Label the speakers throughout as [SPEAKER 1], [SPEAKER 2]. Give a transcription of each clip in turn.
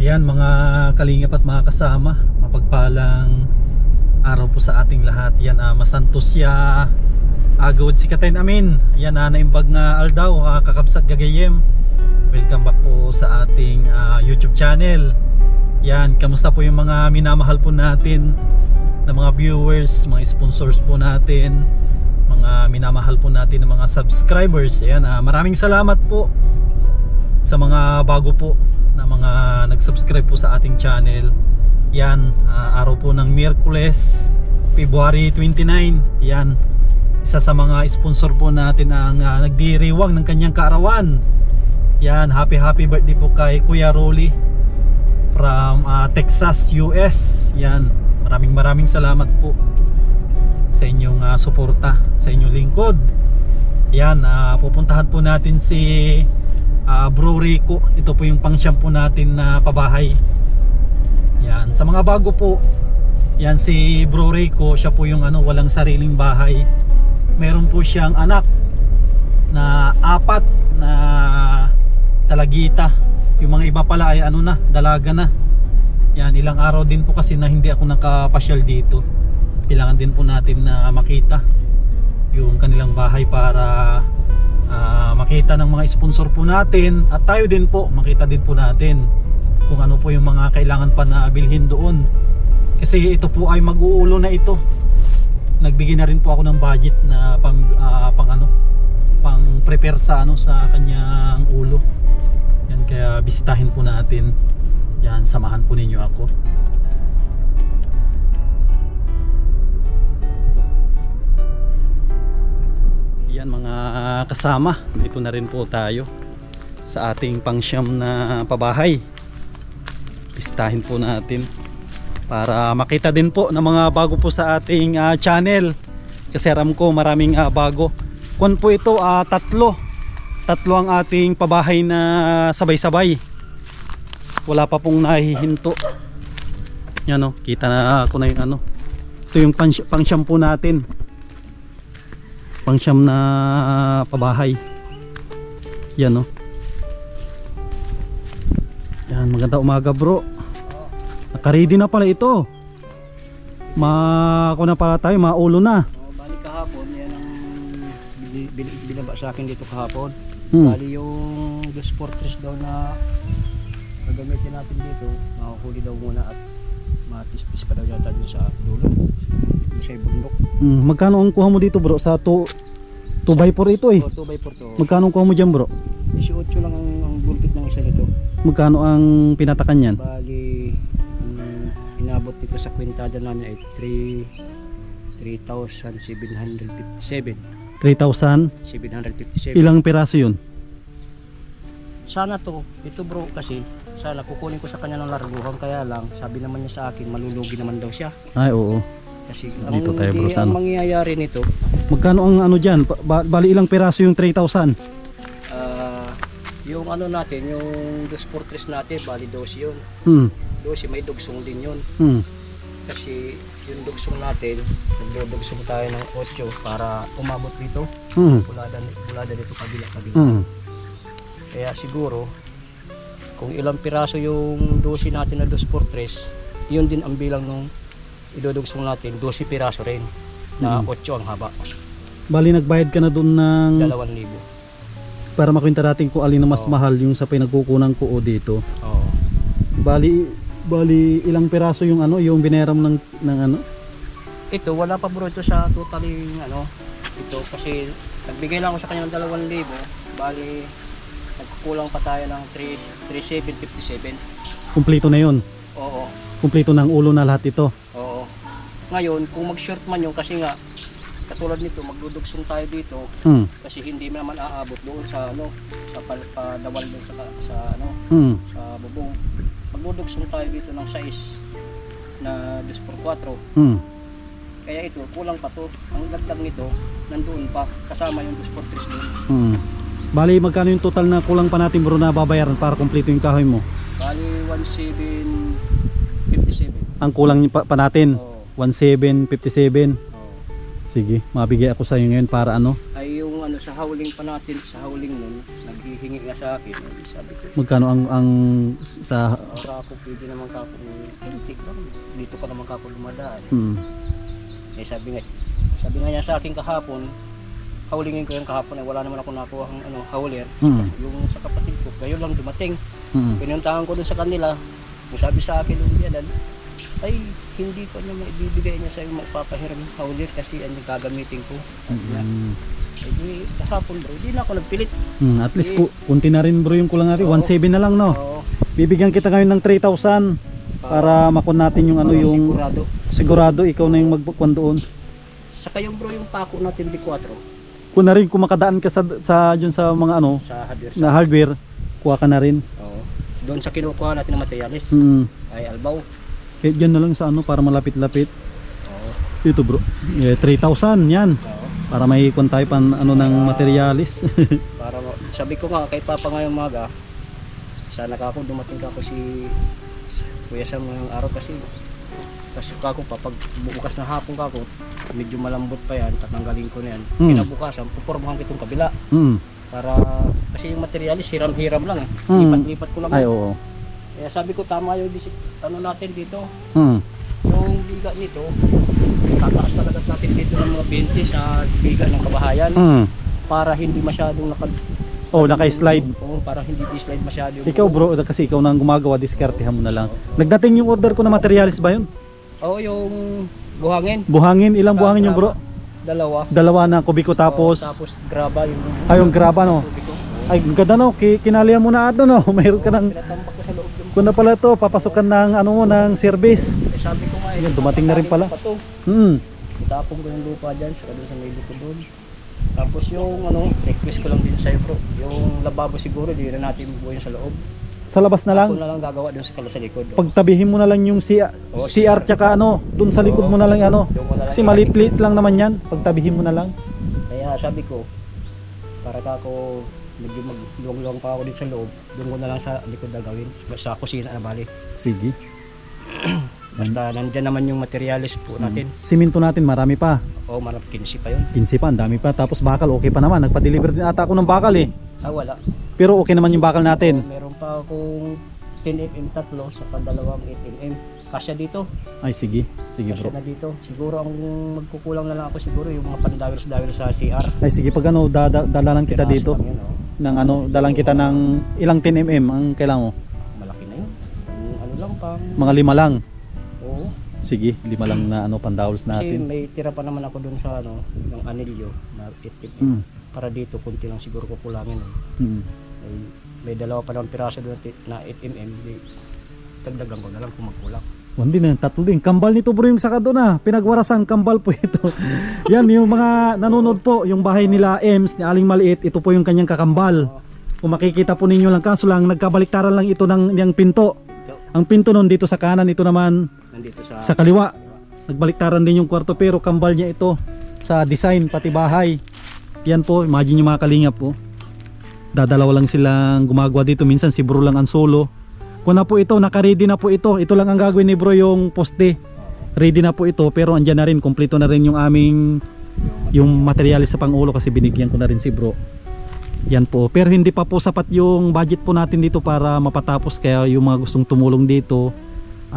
[SPEAKER 1] Ayan mga kalingap at mga kasama, mapagpalang araw po sa ating lahat. Yan masantos siya agawad si Katen amin. Ayan naimbag nga aldaw kakabsat gagayem. Welcome back po sa ating YouTube channel. Yan, kamusta po yung mga minamahal po natin na mga viewers, mga sponsors po natin, mga minamahal po natin na mga subscribers. Ayan, maraming salamat po sa mga bago po na mga nag-subscribe po sa ating channel. Yan, araw po ng Miyerkules, February 29. Yan, isa sa mga sponsor po natin ang nagdiriwang ng kanyang kaarawan. Yan, happy birthday po kay Kuya Rolly from Texas, US. Yan, maraming salamat po sa inyong suporta, sa inyong lingkod. Yan, pupuntahan po natin si Bro Rico. Ito po yung pang-shampoo natin na pabahay. Yan, sa mga bago po, yan si Bro Rico, siya po yung walang sariling bahay. Meron po siyang anak na 4 na talagita. Yung mga iba pala ay dalaga na. Yan, ilang araw din po kasi na hindi ako nakapasyal dito. Kailangan din po natin na makita yung kanilang bahay para makita ng mga sponsor po natin, at tayo din po makita din po natin kung ano po yung mga kailangan pa na bilhin doon, kasi ito po ay mag-uulo na ito. Nagbigay na rin po ako ng budget na pang prepare sa sa kanyang ulo. Yan, kaya bisitahin po natin. Yan, samahan po ninyo ako. Yan mga kasama, dito na rin po tayo sa ating pangsyam na pabahay. Pistahin po natin para makita din po ng mga bago po sa ating channel, kasi aram ko maraming bago. Kung po ito tatlo ang ating pabahay na sabay-sabay, wala pa pong nahihinto. Yan kita na ako na yung ito yung pangsyam po natin, pangsyam na pabahay. Yan yan, maganda umaga bro. Nakaready na pala ito. Ako na pala tayo, maulo na.
[SPEAKER 2] Bali kahapon, yan ang binaba sa akin dito kahapon. Bali yung dos portress daw na gagamitin natin dito, makuhuli daw muna at matispis pa daw yata dun sa dulo, dun sa bundok.
[SPEAKER 1] Magkano ang kuha mo dito bro sa 2x4 ito eh?
[SPEAKER 2] 2x4 to.
[SPEAKER 1] Magkano ang kuha mo dyan bro?
[SPEAKER 2] 18 lang ang bulpit ng isa nito.
[SPEAKER 1] Magkano ang pinatakan yan?
[SPEAKER 2] Bali inabot dito sa kwintada namin ay 3,757.
[SPEAKER 1] 3,757.
[SPEAKER 2] 757.
[SPEAKER 1] Ilang piraso yun?
[SPEAKER 2] Sana ito bro, kasi sana kukunin ko sa kanya ng larguhan, kaya lang sabi naman niya sa akin malulugi naman daw siya.
[SPEAKER 1] Ay oo.
[SPEAKER 2] Kasi
[SPEAKER 1] dito tayo bro,
[SPEAKER 2] ang mangyayari nito,
[SPEAKER 1] magkano ang dyan? Bali ilang piraso yung 3,000?
[SPEAKER 2] yung natin, yung dos portress natin, bali 12 yun. 12, may dugsong din yun. Kasi yung dugsong natin, nagdudugsong tayo ng 8 para umabot dito. Bulada dito kabila. Kaya siguro kung ilang piraso yung 12 natin na dos portress, yun din ang bilang nung idudugsong natin, 12 piraso rin na 8 ang haba. Bali
[SPEAKER 1] nagbayad ka na doon ng
[SPEAKER 2] 2,000
[SPEAKER 1] para makwenta natin kung alin na mas mahal yung sa pinagkukunan ko dito.
[SPEAKER 2] Oo.
[SPEAKER 1] Bali ilang piraso yung yung binayaran ng
[SPEAKER 2] Ito wala pa bro, ito sa totally ito kasi nagbigay lang ako sa kanya ng 2,000. Bali nagkukulang pa tayo ng 3,757.
[SPEAKER 1] Kumpleto na yun?
[SPEAKER 2] Oo.
[SPEAKER 1] Kumpleto ng ulo na lahat ito?
[SPEAKER 2] Oo. Ngayon kung mag-short man yun, kasi nga katulad nito magdudugsong tayo dito, kasi hindi naman aabot doon sa sa padawal doon sa sa bubong. Magdudugsong tayo dito ng size na 2x4. Kaya ito kulang pa to. Ang dagdag nito nandoon pa kasama yung 2x3 doon.
[SPEAKER 1] Bali magkano yung total na kulang pa natin bro na babayaran para kumpleto yung kahoy mo?
[SPEAKER 2] Bali 1,757
[SPEAKER 1] ang kulang pa natin. 1,757. Sige, mabigay ako sa iyo ngayon para
[SPEAKER 2] ay yung sa hauling pa natin, sa hauling nun, naghihingi nga sa akin. Eh, sabi ko,
[SPEAKER 1] Magkano ang sa
[SPEAKER 2] ako pwede naman kako, hindi lang, dito ka naman kako dumadaan. Eh sabi nga niya sa akin kahapon, haulingin ko yung kahapon, eh, wala naman ako nakuha ang hauler. Yung sa kapatid ko, ngayon lang dumating. Pinuntahan ko dun sa kanila, sabi sa akin yung biyanan, ay hindi ko niya maibibigay niya sa iyo magpapahiram yung hauler kasi ang gagamitin ko. Eh di kahapon bro, di na ako nagpilit.
[SPEAKER 1] At least kunti na rin bro yung kulang natin, 1.7 na lang no. Bibigyan kita ngayon ng 3,000 para makon natin yung ano yung sigurado ikaw na yung magbukuan doon.
[SPEAKER 2] Saka yung bro yung pako natin D4.
[SPEAKER 1] Kung na rin kung makadaan ka sa dun sa mga ano
[SPEAKER 2] Sa hardware.
[SPEAKER 1] na hardware, kuha ka na rin.
[SPEAKER 2] Oo. Doon sa kinukuha natin ng materialis. Ay albaw.
[SPEAKER 1] Eh, dyan na lang sa ano para malapit-lapit.
[SPEAKER 2] Oo.
[SPEAKER 1] Ito bro, 3,000 yan.
[SPEAKER 2] Oo.
[SPEAKER 1] Para may kontay pan ano ng materialis.
[SPEAKER 2] Para sabi ko nga kay Papa ngayong maga, sana ako dumating ako si Kuya Sam ngayong araw kasi kako pag bukas na hapon kako medyo malambot pa yan, tatanggalin ko na yan. Kinabukasan pupormahan kitong kabila. Para kasi yung materialis hiram-hiram lang eh. Lipat-lipat ko lang.
[SPEAKER 1] Ay oo.
[SPEAKER 2] Kaya sabi ko tama yung ano natin dito. Yung biga nito, tataas talaga natin dito ng mga 20 sa biga ng kabahayan para hindi masyadong
[SPEAKER 1] naka-slide.
[SPEAKER 2] Oo, para hindi slide masyado.
[SPEAKER 1] Ikaw bro, kasi ikaw nang gumagawa, diskartehan mo na lang. Nagdating yung order ko na materialis ba yun?
[SPEAKER 2] Oo, yung buhangin.
[SPEAKER 1] Buhangin, ilang buhangin yung bro?
[SPEAKER 2] Dalawa
[SPEAKER 1] na kubiko tapos
[SPEAKER 2] graba yung
[SPEAKER 1] yung graba no.
[SPEAKER 2] kubiko.
[SPEAKER 1] Ay ganda no, kinalian mo na ato no. Mayroon ka ng
[SPEAKER 2] Pinatambak ko sa loob yung
[SPEAKER 1] kung na pala to, papasokan ng ano mo ng service.
[SPEAKER 2] sabi ko nga
[SPEAKER 1] Yan, dumating na rin pala.
[SPEAKER 2] Itapong ko yung lupa dyan, saka doon sa may likod doon. Tapos yung request ko lang din sa'yo bro, yung lababo siguro, di na natin buuin sa loob.
[SPEAKER 1] Sa labas na lang.
[SPEAKER 2] Ako na lang gagawa doon sa likod.
[SPEAKER 1] Pagtabihin mo na lang yung CR tsaka ano, doon sa likod mo na lang ano. Kasi maliit-liit lang naman yan, pagtabihin mo na lang.
[SPEAKER 2] Kaya sabi ko, para ka ako medyo magluwang-luwang pa ako dito sa loob, doon ko na lang sa likod na gawin, sa kusina na bali.
[SPEAKER 1] Sige.
[SPEAKER 2] Basta nandyan naman yung materialis po natin.
[SPEAKER 1] Siminto natin marami pa.
[SPEAKER 2] Oo, marami 15 pa yun.
[SPEAKER 1] 15 pa, ang dami pa. Tapos bakal okay pa naman. Nagpa-deliver din ata ako ng bakal eh.
[SPEAKER 2] Wala.
[SPEAKER 1] Pero okay naman yung bakal natin.
[SPEAKER 2] Meron pa akong 10mm tatlo sa dalawang 8mm. Kasya dito.
[SPEAKER 1] Ay sige, sige bro.
[SPEAKER 2] Kasya na dito. Siguro ang magkukulang na lang ako siguro yung mga pandawir sa CR.
[SPEAKER 1] Ay sige, pag ano, dala lang kita dito.
[SPEAKER 2] Yun,
[SPEAKER 1] Ng ano, dalang kita ng ilang 10mm ang kailangan mo?
[SPEAKER 2] malaki na yun. Ano lang pang...
[SPEAKER 1] Mga 5 lang.
[SPEAKER 2] Oo.
[SPEAKER 1] Sige, 5 lang na ano, pandowels
[SPEAKER 2] Kasi
[SPEAKER 1] natin.
[SPEAKER 2] may tira pa naman ako dun sa ng anilyo na 8mm. Para dito kunti lang siguro kukulangin. May dalawa pa ng piraso doon na 8mm. Tagdagan ko na lang kung magkulang.
[SPEAKER 1] Hindi na, tatlo din. Kambal nito bro yung sakado na. Pinagwarasang kambal po ito. Yan, yung mga nanonood po, yung bahay nila Ems, ni Aling Maliit, ito po yung kanyang kakambal. Kung makikita po ninyo lang, kaso lang, nagkabaliktaran lang ito ng pinto. Ang pinto nun dito sa kanan, ito naman
[SPEAKER 2] nandito
[SPEAKER 1] sa kaliwa. Nagbaliktaran din yung kwarto, pero kambal niya ito sa design, pati bahay. Yan po, imagine yung mga kalingap po. Dadalawa lang silang gumagawa dito. Minsan si bro lang ang solo. Kung na po ito, naka-ready na po ito. Ito lang ang gagawin ni bro, yung poste. Ready na po ito, pero andyan na rin, kompleto na rin yung aming yung materialis sa pangulo kasi binigyan ko na rin si bro. Yan po. Pero hindi pa po sapat yung budget po natin dito para mapatapos, kaya yung mga gustong tumulong dito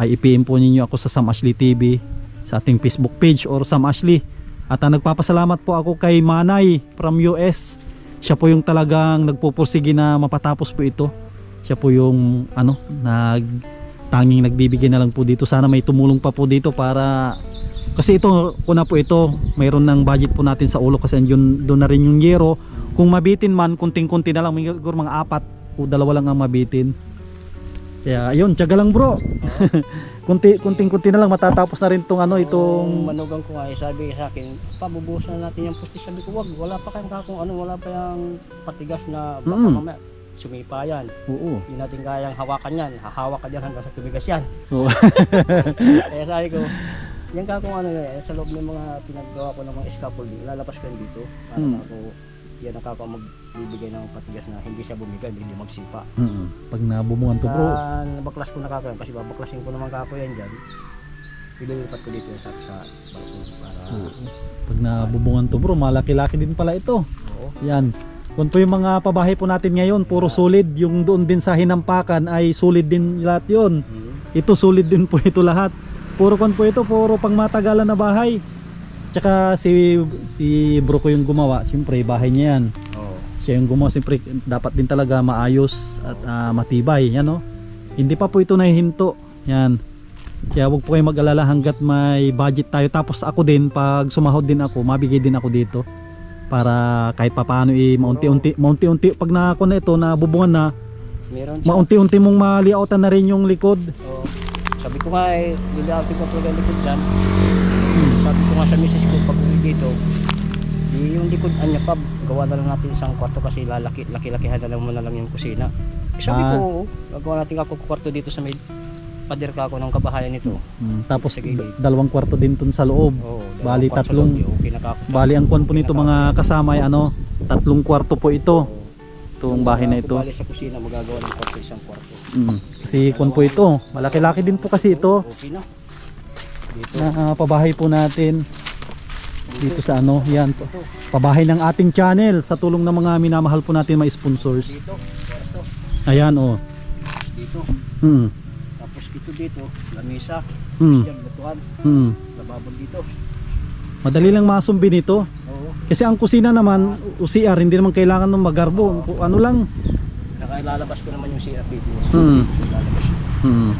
[SPEAKER 1] ay i-PM po ninyo ako sa Sam Ashley TV sa ating Facebook page or Sam Ashley. At nagpapasalamat po ako kay Manay from US. Siya po yung talagang nagpupursige na mapatapos po ito. Siya po yung tanging nagbibigay na lang po dito. Sana may tumulong pa po dito para kasi ito, kung na po ito, mayroon ng budget po natin sa ulo kasi doon na rin yung yero. Kung mabitin man, kunting-kunti na lang, siguro mga 4 o 2 lang ang mabitin. Kaya ayun, tiyaga lang bro. Kunting-kunti na lang matatapos na rin itong
[SPEAKER 2] manugang ko nga, sabi sa akin, pabubusan natin yung pusti. Sabi ko, wag, wala pa kayong kakong wala pa yung patigas na baka mamaya sumipa yan.
[SPEAKER 1] Oo.
[SPEAKER 2] Hindi natin kayang hawakan yan. Hahawak ka dyan hanggang sa tumigas yan.
[SPEAKER 1] Oo.
[SPEAKER 2] Kaya sabi ko, yan kakong sa loob ng mga pinagawa ko ng mga scaffolding, lalabas ka dito para ako yan ako magbibigay ng patigas na hindi siya bumigay, hindi magsipa.
[SPEAKER 1] Pag nabubungan to bro.
[SPEAKER 2] Nabaklas ko na kako yan kasi babaklasin ko naman kako yan dyan. Ililipat ko dito sa balkon para
[SPEAKER 1] Pag nabubungan to bro, malaki-laki din pala ito.
[SPEAKER 2] oo.
[SPEAKER 1] Yan. Kung po yung mga pabahay po natin ngayon, puro solid. Yung doon din sa Hinampakan ay solid din lahat yun. Ito solid din po ito lahat. Puro kon po ito, puro pang matagalan na bahay. Tsaka si bro ko yung gumawa, siyempre bahay niya yan.
[SPEAKER 2] Oo.
[SPEAKER 1] Siya yung gumawa, siyempre dapat din talaga maayos at matibay. Yan o. Hindi pa po ito nahihinto. Yan. Kaya wag po kayo mag-alala hanggat may budget tayo. Tapos ako din, pag sumahod din ako, mabigay din ako dito. Para kahit papaano maunti-unti pag nako na ito, nabubungan na,
[SPEAKER 2] Meron siya.
[SPEAKER 1] maunti-unti mong maliautan na rin yung likod.
[SPEAKER 2] Oo. Sabi ko nga nilapit ko talaga ang likod dyan. Sabi ko nga sa misis ko pag uwi dito, yung likod anya pa, gawa na lang natin isang kwarto kasi laki-lakihan na lang muna lang yung kusina. Sabi ko, oo, gagawa natin ako kwarto dito sa may pader ka ako ng kabahayan nito.
[SPEAKER 1] Tapos
[SPEAKER 2] Sa gilid.
[SPEAKER 1] dalawang kwarto din dun sa loob.
[SPEAKER 2] Oo,
[SPEAKER 1] Bali,
[SPEAKER 2] dalawang kwarto
[SPEAKER 1] tatlong-
[SPEAKER 2] lang, okay na ako.
[SPEAKER 1] Bali ang kwan po nito mga kasama ay 3 kwarto po ito. Itong bahay na ito.
[SPEAKER 2] Bali sa kusina magagawa ng kwarto isang kwarto.
[SPEAKER 1] Kasi kwan po ito, malaki-laki din po kasi ito.
[SPEAKER 2] Okay na. Dito.
[SPEAKER 1] Na pabahay po natin dito sa yan po. Pabahay ng ating channel sa tulong ng mga minamahal po natin mga sponsors.
[SPEAKER 2] Dito, kwarto.
[SPEAKER 1] Ayan oh.
[SPEAKER 2] Dito.
[SPEAKER 1] Hmm.
[SPEAKER 2] Tapos dito, lamisa.
[SPEAKER 1] Hmm.
[SPEAKER 2] Yan, lutuan.
[SPEAKER 1] Hmm.
[SPEAKER 2] Lababo dito.
[SPEAKER 1] Madali lang masumbi nito.
[SPEAKER 2] Oo.
[SPEAKER 1] Kasi ang kusina naman, CR, hindi naman kailangan ng magarbo. Ano lang.
[SPEAKER 2] Nakailalabas ko naman yung CR video.
[SPEAKER 1] Hmm.
[SPEAKER 2] Lalabas.
[SPEAKER 1] Hmm.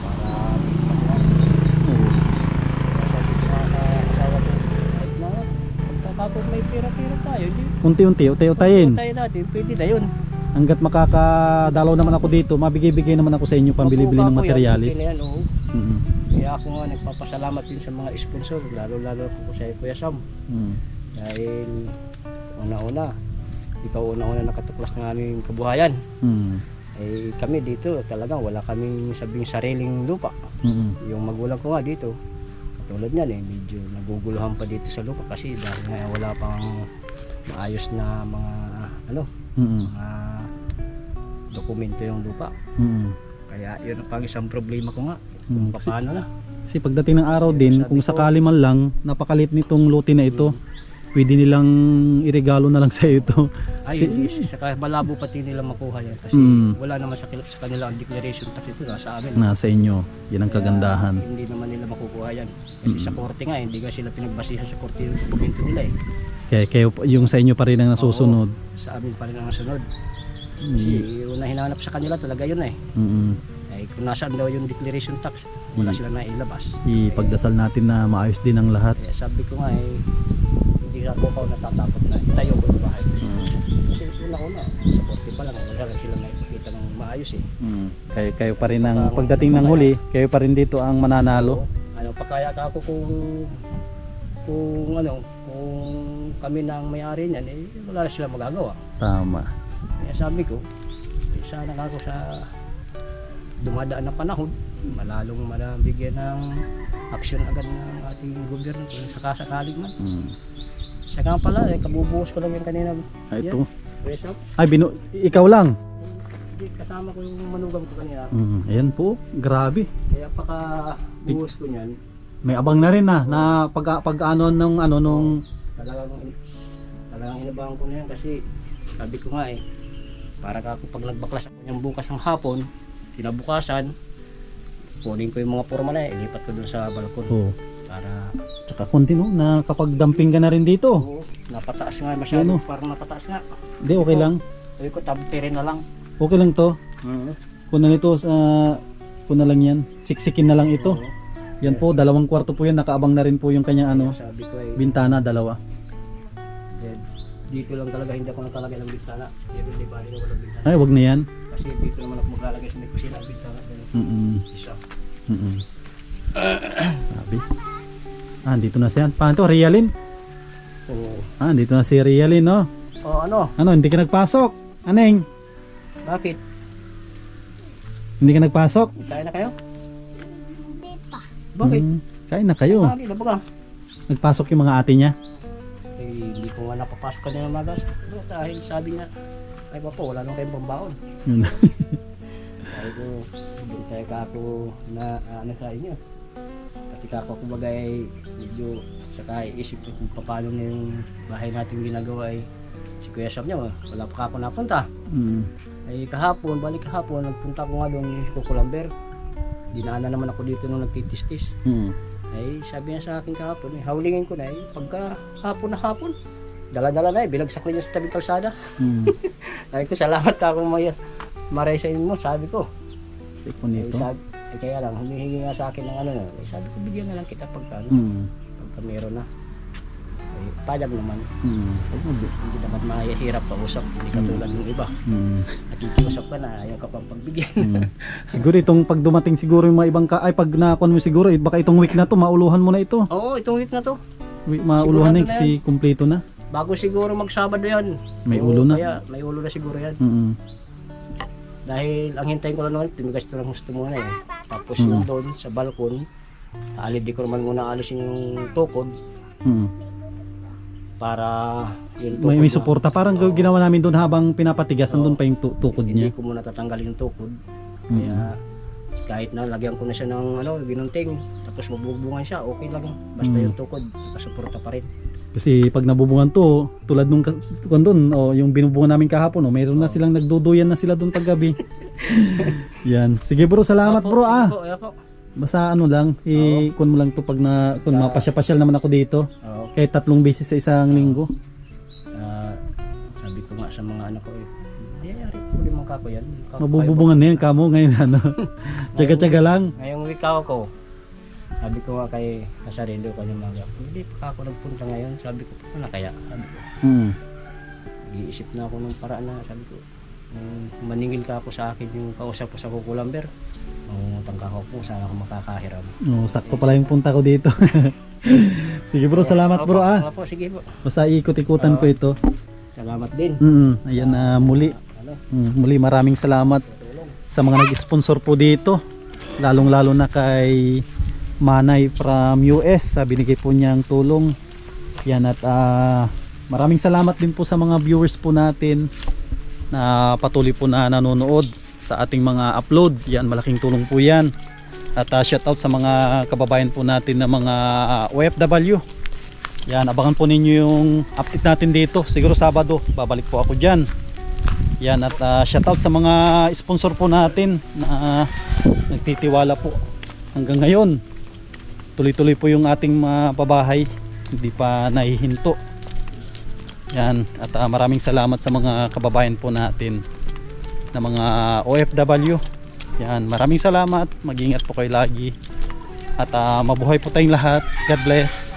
[SPEAKER 2] Para sabi ko nga sa asawa ko, kahit na, pagkakapag may pera-pera tayo, hindi.
[SPEAKER 1] Unti-unti, utay-utayin.
[SPEAKER 2] Tayo natin, pwede na yun.
[SPEAKER 1] Hanggat makakadalaw naman ako dito, mabigay-bigay naman ako sa inyo pambili-bili ng
[SPEAKER 2] Makuha ko yan,
[SPEAKER 1] materialis.
[SPEAKER 2] okay na yan, oo.
[SPEAKER 1] Mm.
[SPEAKER 2] Kaya ako nga nagpapasalamat din sa mga sponsor, lalo-lalo po sa Kuya Sam.
[SPEAKER 1] Mm.
[SPEAKER 2] Dahil una-una, ikaw una-una nakatuklas ng aming kabuhayan.
[SPEAKER 1] Mm.
[SPEAKER 2] Eh kami dito talagang wala kaming sabing sariling lupa.
[SPEAKER 1] Mm.
[SPEAKER 2] Yung magulang ko nga dito, katulad niyan medyo naguguluhan pa dito sa lupa kasi dahil nga wala pang maayos na mga
[SPEAKER 1] Mm.
[SPEAKER 2] mga dokumento yung lupa.
[SPEAKER 1] Mm.
[SPEAKER 2] Kaya yun ang isang problema ko nga.
[SPEAKER 1] Mm.
[SPEAKER 2] Kung paano na.
[SPEAKER 1] Kasi pagdating ng araw din,
[SPEAKER 2] Sabi
[SPEAKER 1] kung
[SPEAKER 2] ko,
[SPEAKER 1] sakali man lang napakalit nitong lote na ito, pwede nilang iregalo na lang sa ito.
[SPEAKER 2] Ay, hindi. Saka malabo pati nila makuha yan. Kasi wala naman sa kanila ang declaration tax ito sa amin.
[SPEAKER 1] Nasa inyo. Yan ang kagandahan.
[SPEAKER 2] Hindi naman nila makukuha yan. Kasi sa korte nga, hindi nga sila pinagbasihan sa korte yung dokumento nila
[SPEAKER 1] Kaya kayo, yung sa inyo pa rin ang nasusunod.
[SPEAKER 2] Sa amin pa rin ang sunod. Kasi yung nahinanap sa kanila talaga yun
[SPEAKER 1] Mm.
[SPEAKER 2] Ay kung nasaan daw yung declaration tax, wala sila na ilabas.
[SPEAKER 1] Ipagdasal natin na maayos din ang lahat.
[SPEAKER 2] Kaya sabi ko nga hindi ako natatakot na itayo ko yung bahay. Kasi una-una, sa korte pa lang, wala lang sila nakikita ng maayos
[SPEAKER 1] Kayo pa rin ang pagdating ng huli, kayo pa rin dito ang mananalo.
[SPEAKER 2] Pakaya ka ako kung kami na ang may-ari niyan, wala na sila magagawa.
[SPEAKER 1] Tama.
[SPEAKER 2] Kaya sabi ko, sana nga ako sa dumadaan na panahon, malalong malabigyan ng aksyon agad ng ating gobyerno kung sakasakaling man. Saka pala, kabubuhos ko lang yung kanina.
[SPEAKER 1] Ito.
[SPEAKER 2] Yes,
[SPEAKER 1] Ay, ikaw lang.
[SPEAKER 2] hindi, kasama ko yung manugang ko kanina.
[SPEAKER 1] Ayan po, grabe.
[SPEAKER 2] Kaya pagkabuhos ko niyan,
[SPEAKER 1] May abang na rin na pag-ano nung
[SPEAKER 2] talagang inabangan ko na yan kasi sabi ko nga para ako pag nagbaklas ako niyang bukas ng hapon, kinabukasan, kunin ko yung mga forma na ilipat ko dun sa balkon.
[SPEAKER 1] Oo.
[SPEAKER 2] Para
[SPEAKER 1] Tsaka konti no, na kapag dumping ka na rin dito.
[SPEAKER 2] napataas nga masyado, parang napataas nga.
[SPEAKER 1] Hindi, okay lang.
[SPEAKER 2] Sabi ko, tabtirin na lang.
[SPEAKER 1] Okay lang to. Kuna nito, kuna lang yan. Siksikin na lang ito. Yan po, 2 kwarto po yan. Nakaabang na rin po yung kanyang
[SPEAKER 2] Sabi ko
[SPEAKER 1] bintana, 2.
[SPEAKER 2] dito lang talaga hindi ako nakalagay ng bintana. Hindi ba rin walang bintana.
[SPEAKER 1] Ay, wag na yan.
[SPEAKER 2] Kasi dito naman ako maglalagay sa may kusina ng bintana. Isa.
[SPEAKER 1] Sabi. Dito na siya. Paano to? Rialin?
[SPEAKER 2] Oo.
[SPEAKER 1] Dito na si Rialin, no?
[SPEAKER 2] Ano?
[SPEAKER 1] Ano, hindi ka nagpasok? Aneng?
[SPEAKER 2] Bakit?
[SPEAKER 1] Hindi ka nagpasok?
[SPEAKER 2] Kain na kayo? Bakit?
[SPEAKER 1] Kain na kayo.
[SPEAKER 2] Bakit? Ano ba?
[SPEAKER 1] Nagpasok yung mga ate niya?
[SPEAKER 2] Hindi ko nga napapasok kanina magas. Dahil sabi niya, ay pa po, wala nang kayong pambaon.
[SPEAKER 1] Yun.
[SPEAKER 2] Sabi ko, hindi tayo ka ako na sa inyo. Pati ako kumbaga ay medyo saka isip ko kung paano na yung bahay natin ginagawa ay si Kuya Sam niya, wala pa ako napunta. Ay balik kahapon, nagpunta ko nga doon sa Kukulamber. Dinaanan naman ako dito nung nagtitistis. Ay sabi niya sa akin kahapon, hawlingin ko na pagka hapon na hapon, dala-dala na bilagsak niya sa tabing kalsada. Sabi ko, salamat ka kung maray sa inyo, sabi ko. Kaya lang, humihingi nga sa akin ng ano, sabi ko, bigyan na lang kita pagka meron na. Ay, payag naman. Hindi naman mahirap kausap, hindi katulad ng iba. Nakikiusap ka na, ayaw ka pang pagbigyan.
[SPEAKER 1] Siguro itong pag dumating siguro yung mga ibang pag nakon mo siguro, baka itong week na to, mauluhan mo na ito.
[SPEAKER 2] Oo, itong week na to.
[SPEAKER 1] Mauluhan na kasi kumpleto na.
[SPEAKER 2] Bago siguro magsabado yan.
[SPEAKER 1] May ulo na.
[SPEAKER 2] Kaya may ulo na siguro yan. Dahil ang hintayin ko lang naman, timigas ito lang gusto muna eh. Tapos yung doon sa balkon, di ko naman muna alisin yung tukod. Para yung tukod
[SPEAKER 1] may suporta. Parang ginawa namin doon habang pinapatigas, doon pa yung tukod niya.
[SPEAKER 2] Hindi ko muna tatanggalin yung tukod. Kaya kahit na lagyan ko na siya ng ginunting, tapos mabugbungan siya, okay lang. Basta yung tukod, nakasuporta pa rin. Kasi
[SPEAKER 1] pag nabubungan to, tulad nung doon, yung binubungan namin kahapon, mayroon na silang nagduduyan na sila doon paggabi. Yan. Sige bro, salamat bro. Basta ano lang, kun mo lang to pag kung mapasya-pasyal naman ako dito. Kahit 3 beses sa isang linggo.
[SPEAKER 2] Sabi ko nga sa mga anak ko, yari ko rin mga kako yan.
[SPEAKER 1] Mabubungan na yan kamo ngayon, tsaga-tsaga lang.
[SPEAKER 2] Ngayong week ako, sabi ko nga kay Kasarilo ko yung mga, hindi pa ako nagpunta ngayon. Sabi ko, paano na kaya? Sabi ko, nag-iisip na ako ng paraan na, sabi ko, maningil ka ako sa akin yung kausap ko sa Kukulamber. Mangungutang ka ako kung saan ako makakahiram. Sakto
[SPEAKER 1] pala yung punta ko dito. Sige bro, salamat bro.
[SPEAKER 2] Opo, sige po.
[SPEAKER 1] Basta ikot-ikutan ko ito.
[SPEAKER 2] Salamat din.
[SPEAKER 1] Ayan muli. Muli maraming salamat sa mga nag-sponsor po dito. Lalong-lalo na kay Manay from US, binigay po niyang tulong. Yan at maraming salamat din po sa mga viewers po natin na patuloy po na nanonood sa ating mga upload. Yan, malaking tulong po yan. At shout out sa mga kababayan po natin na mga OFW. Yan, abangan po ninyo yung update natin dito. Siguro Sabado, babalik po ako dyan. Yan, at shout out sa mga sponsor po natin na nagtitiwala po hanggang ngayon. Tuloy-tuloy po yung ating mga pabahay, hindi pa nahihinto. Yan, at maraming salamat sa mga kababayan po natin na mga OFW. Yan, maraming salamat, mag-ingat po kayo lagi. At mabuhay po tayong lahat. God bless.